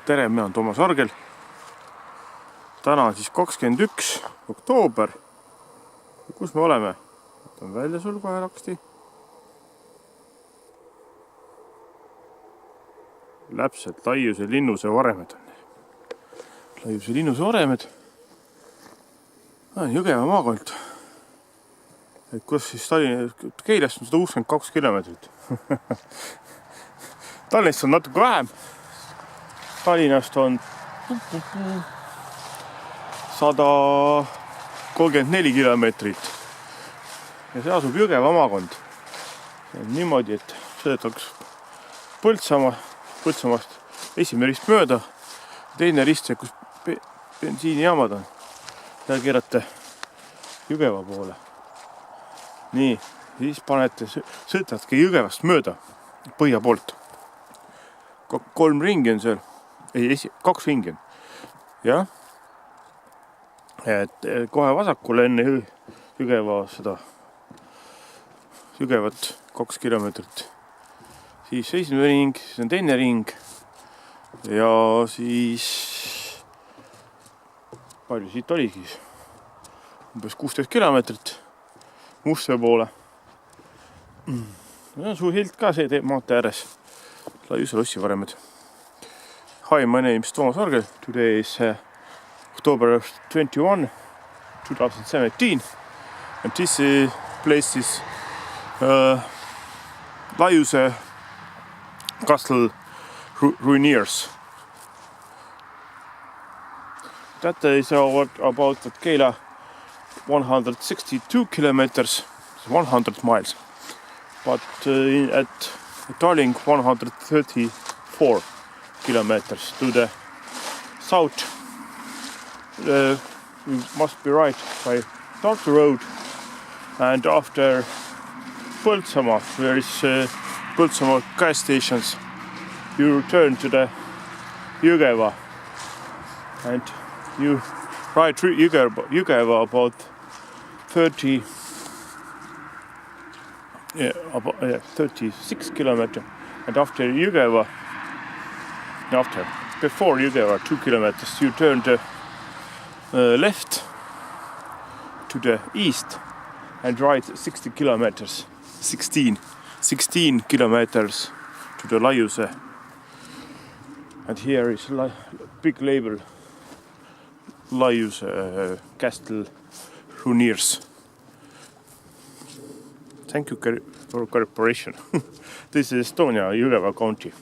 Tere, mina olen Toomas Argel. Täna on siis 21. oktoober. Kus me oleme? Võtan välja sul kohe raksti. Läpselt Laiuse linnuse varemed on. Laiuse linnuse varemed. Jõgeva maakond. Kus siis Keilast on 162 kilomeetrit. Tallinnast on natuke vähem. Tallinnast on 134 kilomeetrit. Ja see asub Jõgeva maakond. Niimoodi, et sõidetakse Põltsamaast esimene rist mööda. Teine rist, kus bensiinijaamad on. Ja keerate Jõgeva poole. Nii, siis sõidavadki Jõgevast mööda põhja poolt. 3 ringi on seal. 2 ringi on. Jah. Et kohe vasakule enne Jõgevat 2 kilomeetrit. Siis esimene ring, siis on teine ring. Ja siis palju siit oli siis? Umbes 16 kilomeetrit Mustvee poole. Suur hilt ka see teeb maante ääres. Laiuse lossi varemed. Hi, my name is Toomas Argel. Today is October 21, 2017. And this place is Laiuse Castle Ruineers. That is about Keila 162 kilometers, 100 miles. But at Tallinn 134 kilometers to the south. You must be right by Tartu road, and after Põltsamaa, where is Põltsamaa gas stations, you return to the Jõgeva, and you ride through Jõgeva about 36 kilometers, and before Jõgeva 2 kilometers, you turn the left to the east and ride 16 kilometers to the Laiuse. And here is a big label, Laiuse Castle Ruineers. Thank you for cooperation. This is Estonia, Jõgeva County.